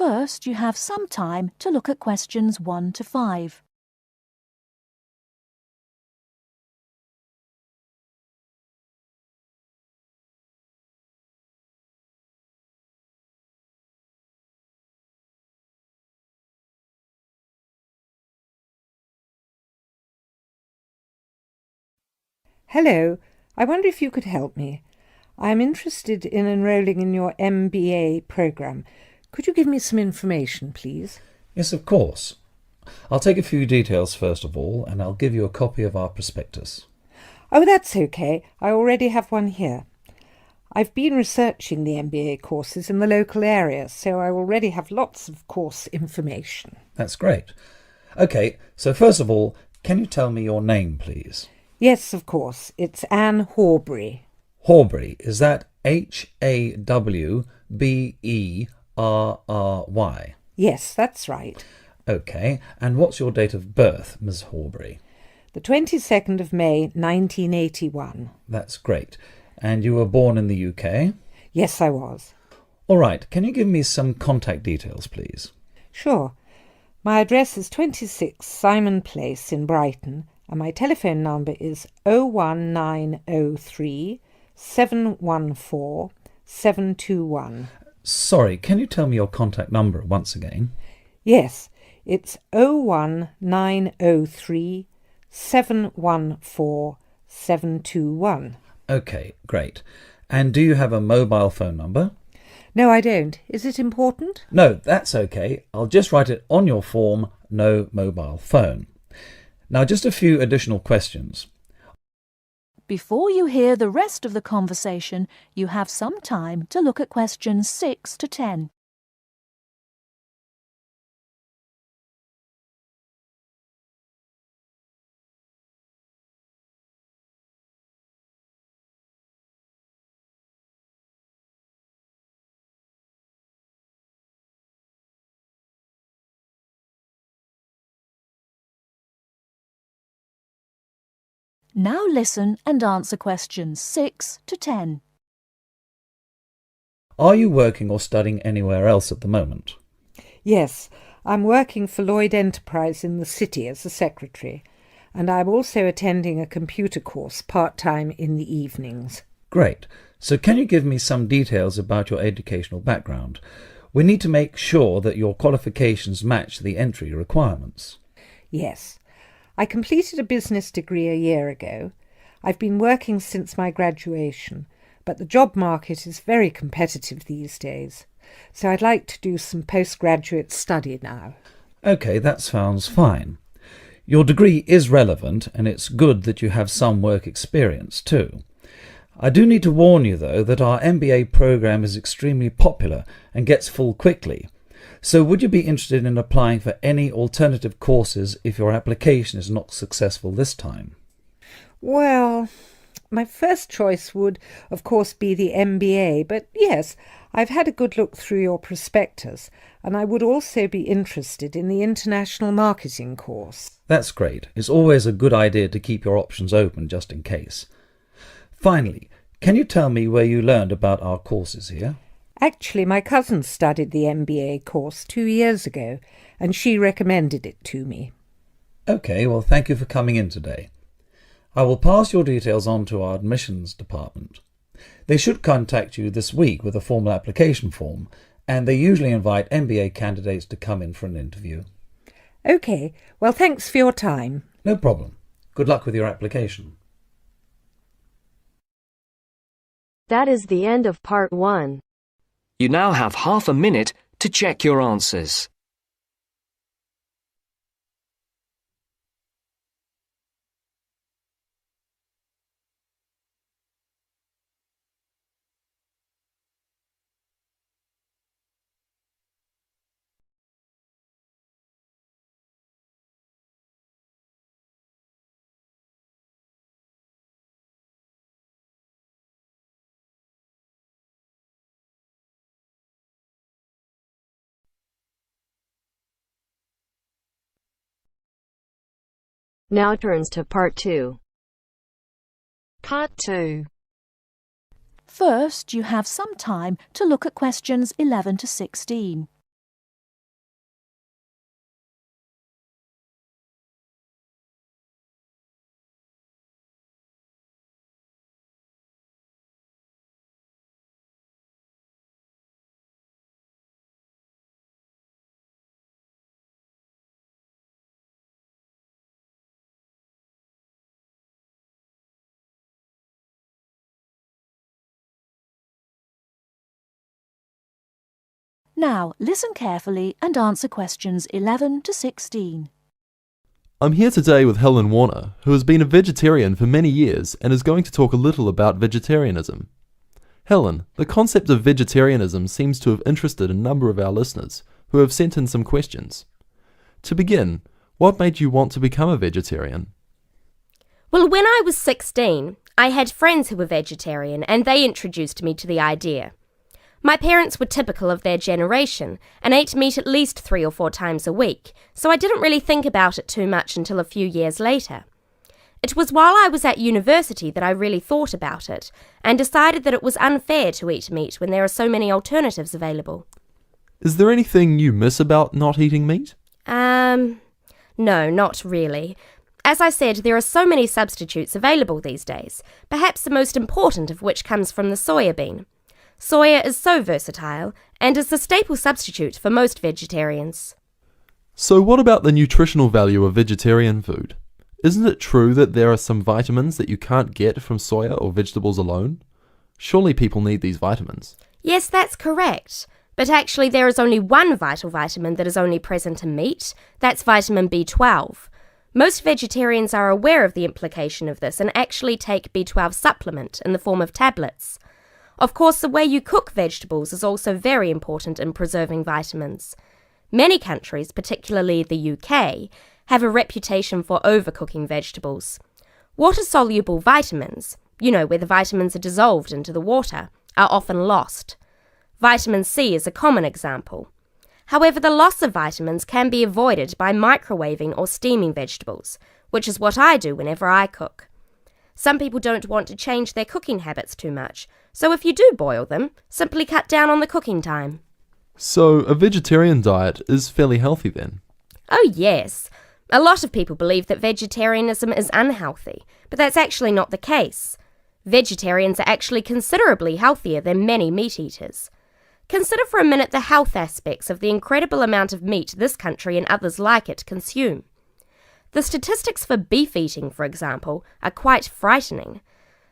First, you have some time to look at questions 1 to 5. Hello, I wonder if you could help me. I am interested in enrolling in your MBA programme. Could you give me some information, please? Yes, of course. I'll take a few details first of all, and I'll give you a copy of our prospectus. Oh, that's okay. I already have one here. I've been researching the MBA courses in the local area, so I already have lots of course information. That's great. OK, so first of all, can you tell me your name, please? Yes, of course. It's Anne Horbury. Horbury, is that Hawberry? Yes, that's right. OK, and what's your date of birth, Miss Horbury? The 22nd of May, 1981. That's great. And you were born in the UK? Yes, I was. All right, can you give me some contact details, please? Sure. My address is 26 Simon Place in Brighton, and my telephone number is 01903 714 721. Sorry, can you tell me your contact number once again? Yes, it's 01903 714 721. OK, great. And do you have a mobile phone number? No, I don't. Is it important? No, that's OK. I'll just write it on your form, no mobile phone. Now, just a few additional questions. Before you hear the rest of the conversation, you have some time to look at questions 6 to 10. Now listen and answer questions 6 to 10. Are you working or studying anywhere else at the moment? Yes, I'm working for Lloyd Enterprise in the city as a secretary, and I'm also attending a computer course part-time in the evenings. Great. So can you give me some details about your educational background? We need to make sure that your qualifications match the entry requirements. Yes. I completed a business degree a year ago. I've been working since my graduation, but the job market is very competitive these days, so I'd like to do some postgraduate study now. OK, that sounds fine. Your degree is relevant, and it's good that you have some work experience too. I do need to warn you, though, that our MBA programme is extremely popular and gets full quickly. So would you be interested in applying for any alternative courses if your application is not successful this time? Well, my first choice would, of course, be the MBA, but yes, I've had a good look through your prospectus, and I would also be interested in the International Marketing course. That's great. It's always a good idea to keep your options open just in case. Finally, can you tell me where you learned about our courses here? Actually, my cousin studied the MBA course 2 years ago, and she recommended it to me. OK, well, thank you for coming in today. I will pass your details on to our admissions department. They should contact you this week with a formal application form, and they usually invite MBA candidates to come in for an interview. OK, well, thanks for your time. No problem. Good luck with your application. That is the end of part 1. You now have half a minute to check your answers. Now turns to part 2. Part 2. First, you have some time to look at questions 11 to 16. Now, listen carefully and answer questions 11 to 16. I'm here today with Helen Warner, who has been a vegetarian for many years and is going to talk a little about vegetarianism. Helen, the concept of vegetarianism seems to have interested a number of our listeners who have sent in some questions. To begin, what made you want to become a vegetarian? Well, when I was 16, I had friends who were vegetarian and they introduced me to the idea. My parents were typical of their generation and ate meat at least 3 or 4 times a week, so I didn't really think about it too much until a few years later. It was while I was at university that I really thought about it and decided that it was unfair to eat meat when there are so many alternatives available. Is there anything you miss about not eating meat? No, not really. As I said, there are so many substitutes available these days, perhaps the most important of which comes from the soya bean. Soya is so versatile and is the staple substitute for most vegetarians. So what about the nutritional value of vegetarian food? Isn't it true that there are some vitamins that you can't get from soya or vegetables alone? Surely people need these vitamins. Yes, that's correct. But actually there is only one vital vitamin that is only present in meat. That's vitamin B12. Most vegetarians are aware of the implication of this and actually take B12 supplement in the form of tablets. Of course, the way you cook vegetables is also very important in preserving vitamins. Many countries, particularly the UK, have a reputation for overcooking vegetables. Water-soluble vitamins, where the vitamins are dissolved into the water, are often lost. Vitamin C is a common example. However, the loss of vitamins can be avoided by microwaving or steaming vegetables, which is what I do whenever I cook. Some people don't want to change their cooking habits too much, so if you do boil them, simply cut down on the cooking time. So a vegetarian diet is fairly healthy then? Oh yes. A lot of people believe that vegetarianism is unhealthy, but that's actually not the case. Vegetarians are actually considerably healthier than many meat eaters. Consider for a minute the health aspects of the incredible amount of meat this country and others like it consume. The statistics for beef eating, for example, are quite frightening.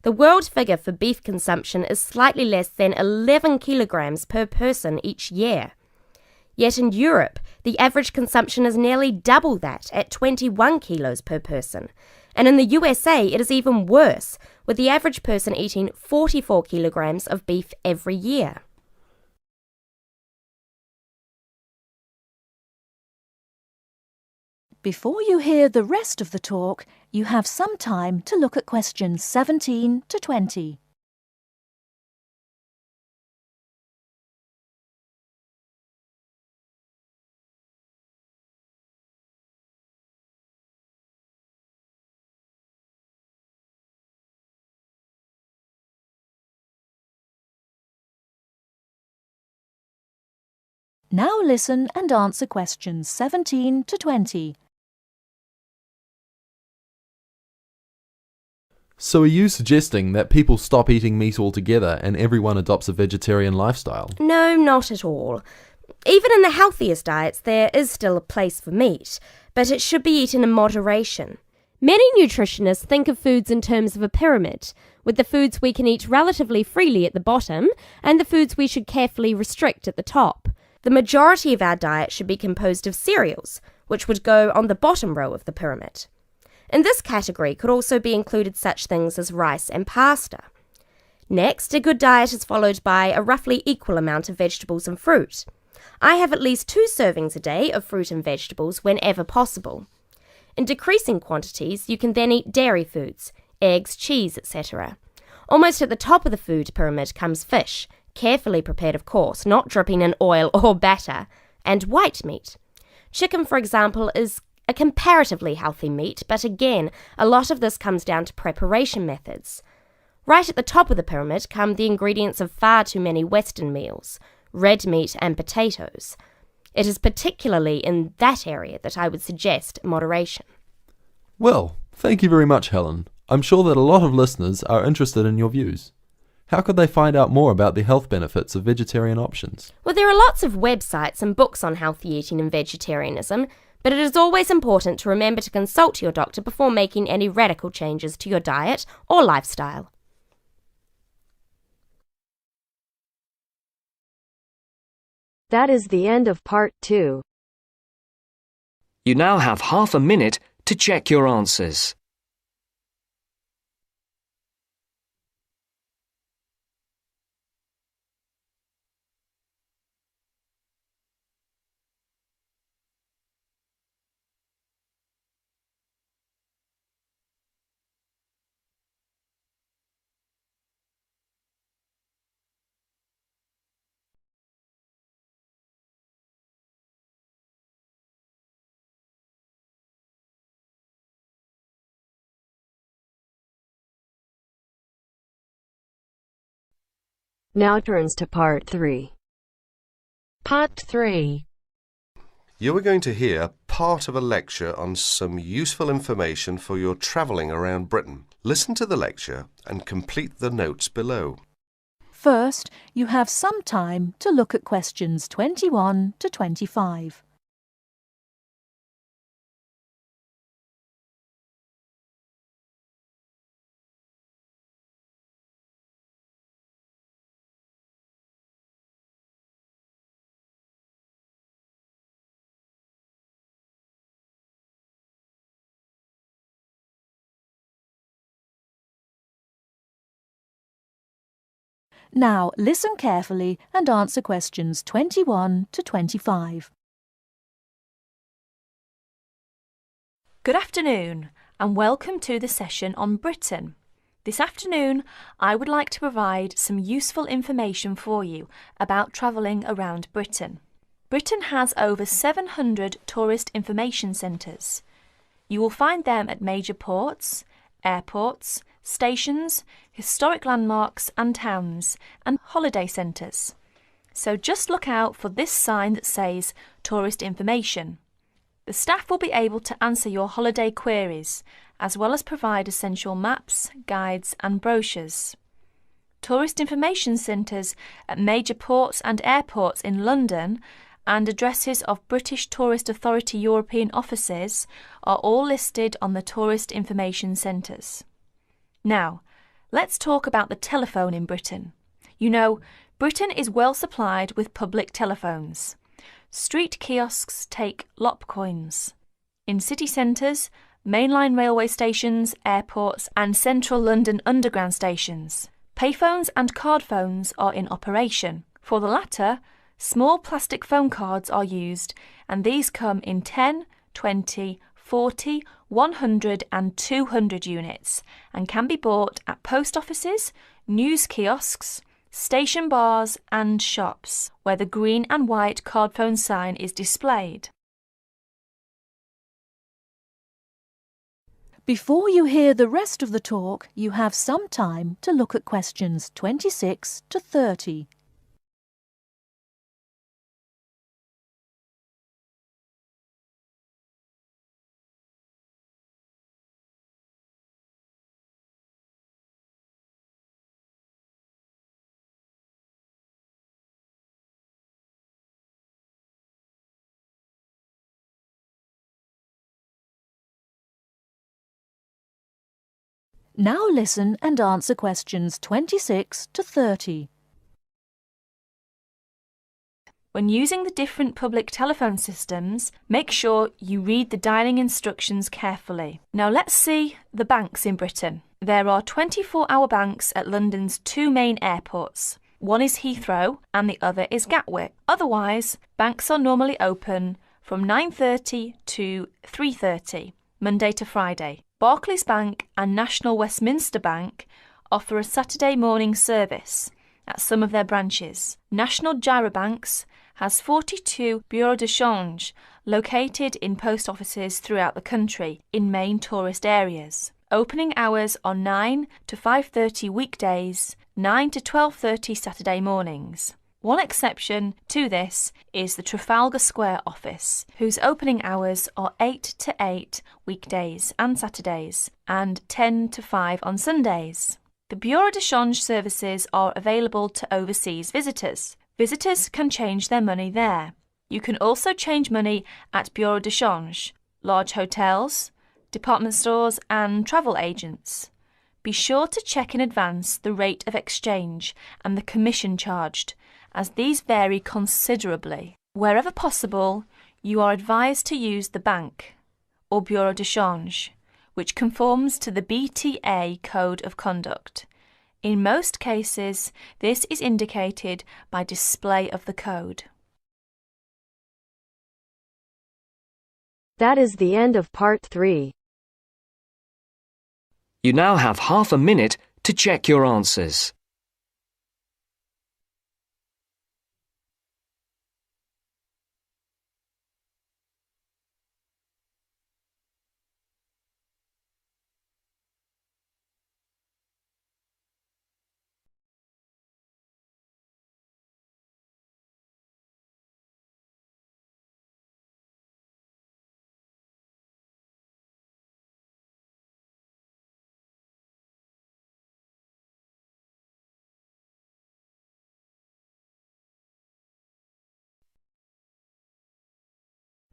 The world figure for beef consumption is slightly less than 11 kilograms per person each year. Yet in Europe, the average consumption is nearly double that at 21 kilos per person. And in the USA, it is even worse, with the average person eating 44 kilograms of beef every year. Before you hear the rest of the talk, you have some time to look at questions 17 to 20. Now listen and answer questions 17 to 20. So are you suggesting that people stop eating meat altogether and everyone adopts a vegetarian lifestyle? No, not at all. Even in the healthiest diets, there is still a place for meat, but it should be eaten in moderation. Many nutritionists think of foods in terms of a pyramid, with the foods we can eat relatively freely at the bottom and the foods we should carefully restrict at the top. The majority of our diet should be composed of cereals, which would go on the bottom row of the pyramid. In this category could also be included such things as rice and pasta. Next, a good diet is followed by a roughly equal amount of vegetables and fruit. I have at least 2 servings a day of fruit and vegetables whenever possible. In decreasing quantities, you can then eat dairy foods, eggs, cheese, etc. Almost at the top of the food pyramid comes fish, carefully prepared of course, not dripping in oil or batter, and white meat. Chicken, for example, is a comparatively healthy meat, but again, a lot of this comes down to preparation methods. Right at the top of the pyramid come the ingredients of far too many Western meals, red meat and potatoes. It is particularly in that area that I would suggest moderation. Well, thank you very much, Helen. I'm sure that a lot of listeners are interested in your views. How could they find out more about the health benefits of vegetarian options? Well, there are lots of websites and books on healthy eating and vegetarianism, but it is always important to remember to consult your doctor before making any radical changes to your diet or lifestyle. That is the end of part 2. You now have half a minute to check your answers. Now turns to part 3. Part 3. You are going to hear part of a lecture on some useful information for your travelling around Britain. Listen to the lecture and complete the notes below. First, you have some time to look at questions 21 to 25. Now listen carefully and answer questions 21 to 25. Good afternoon and welcome to the session on Britain. This afternoon I would like to provide some useful information for you about travelling around Britain. Britain has over 700 tourist information centres. You will find them at major ports, airports, stations, historic landmarks and towns, and holiday centres. So just look out for this sign that says Tourist Information. The staff will be able to answer your holiday queries, as well as provide essential maps, guides and brochures. Tourist information centres at major ports and airports in London and addresses of British Tourist Authority European offices are all listed on the Tourist Information Centres. Now, let's talk about the telephone in Britain. You know, Britain is well supplied with public telephones. Street kiosks take lop coins. In city centres, mainline railway stations, airports and central London underground stations, payphones and card phones are in operation. For the latter, small plastic phone cards are used, and these come in 10, 20, 40, 100 and 200 units and can be bought at post offices, news kiosks, station bars and shops where the green and white card phone sign is displayed. Before you hear the rest of the talk, you have some time to look at questions 26 to 30. Now listen and answer questions 26 to 30. When using the different public telephone systems, make sure you read the dialling instructions carefully. Now let's see the banks in Britain. There are 24-hour banks at London's two main airports. One is Heathrow and the other is Gatwick. Otherwise, banks are normally open from 9:30 to 3:30, Monday to Friday. Barclays Bank and National Westminster Bank offer a Saturday morning service at some of their branches. National Gyrobanks has 42 bureaux de change located in post offices throughout the country in main tourist areas. Opening hours are 9 to 5:30 weekdays, 9 to 12:30 Saturday mornings. One exception to this is the Trafalgar Square office, whose opening hours are 8 to 8 weekdays and Saturdays, and 10 to 5 on Sundays. The Bureau de Change services are available to overseas visitors. Visitors can change their money there. You can also change money at Bureau de Change, large hotels, department stores and travel agents. Be sure to check in advance the rate of exchange and the commission charged, as these vary considerably. Wherever possible, you are advised to use the bank or bureau de change, which conforms to the BTA Code of Conduct. In most cases, this is indicated by display of the code. That is the end of part 3. You now have half a minute to check your answers.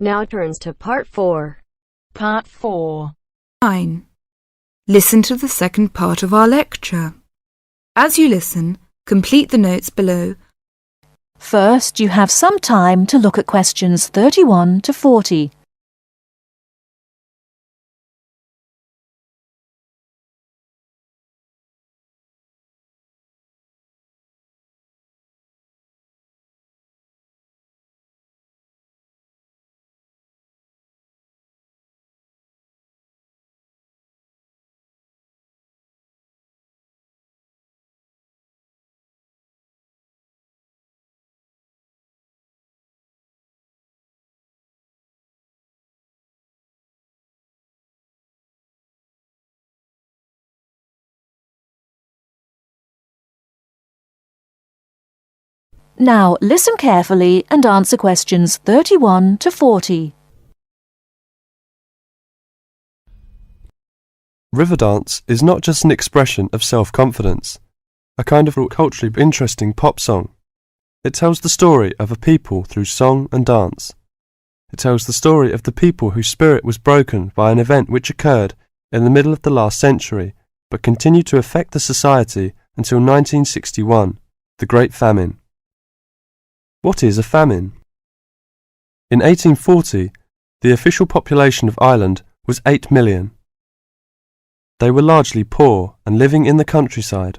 Now turns to part 4. Part 4. 9. Listen to the second part of our lecture. As you listen, complete the notes below. First, you have some time to look at questions 31 to 40. Now listen carefully and answer questions 31 to 40. River dance is not just an expression of self-confidence, a kind of culturally interesting pop song. It tells the story of a people through song and dance. It tells the story of the people whose spirit was broken by an event which occurred in the middle of the last century, but continued to affect the society until 1961, the Great Famine. What is a famine? In 1840, the official population of Ireland was 8 million. They were largely poor and living in the countryside.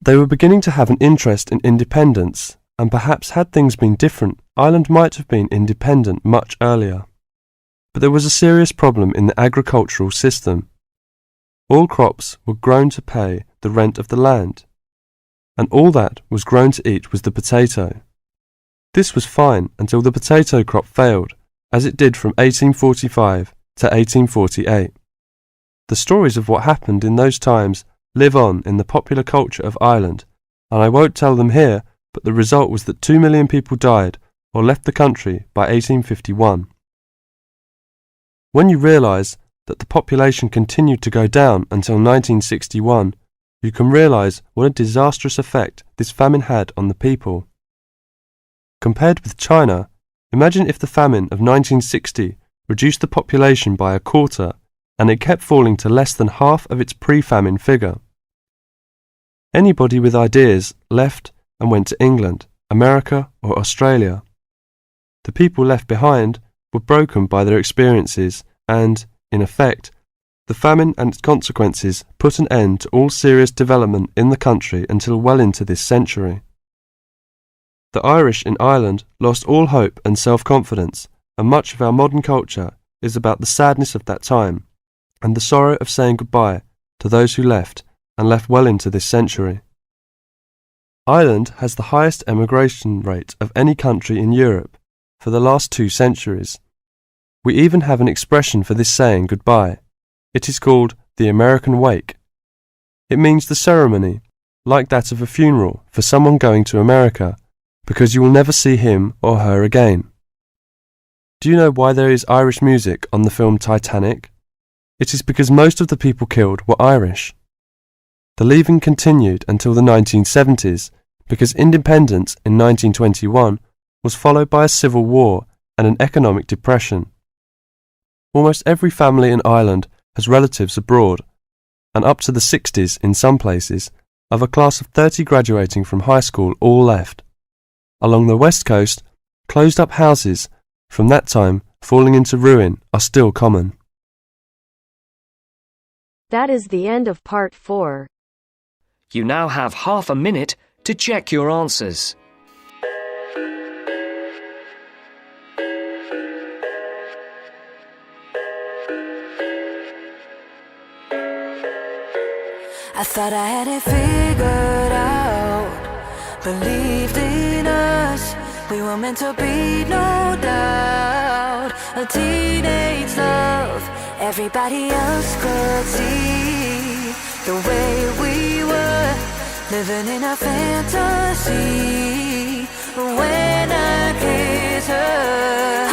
They were beginning to have an interest in independence, and perhaps had things been different, Ireland might have been independent much earlier. But there was a serious problem in the agricultural system. All crops were grown to pay the rent of the land, and all that was grown to eat was the potato. This was fine until the potato crop failed, as it did from 1845 to 1848. The stories of what happened in those times live on in the popular culture of Ireland, and I won't tell them here, but the result was that 2 million people died or left the country by 1851. When you realise that the population continued to go down until 1961, you can realise what a disastrous effect this famine had on the people. Compared with China, imagine if the famine of 1960 reduced the population by a quarter and it kept falling to less than half of its pre-famine figure. Anybody with ideas left and went to England, America or Australia. The people left behind were broken by their experiences and, in effect, the famine and its consequences put an end to all serious development in the country until well into this century. The Irish in Ireland lost all hope and self-confidence, and much of our modern culture is about the sadness of that time and the sorrow of saying goodbye to those who left and left well into this century. Ireland has the highest emigration rate of any country in Europe for the last 2 centuries. We even have an expression for this saying goodbye. It is called the American wake. It means the ceremony, like that of a funeral for someone going to America, because you will never see him or her again. Do you know why there is Irish music on the film Titanic? It is because most of the people killed were Irish. The leaving continued until the 1970s, because independence in 1921 was followed by a civil war and an economic depression. Almost every family in Ireland has relatives abroad, and up to the 60s in some places, of a class of 30 graduating from high school all left. Along the west coast, closed-up houses from that time falling into ruin are still common. That is the end of part 4. You now have half a minute to check your answers. I thought I had it figured out, believed in us, we were meant to be, no doubt. A teenage love, everybody else could see the way we were, living in a fantasy. When I kissed her,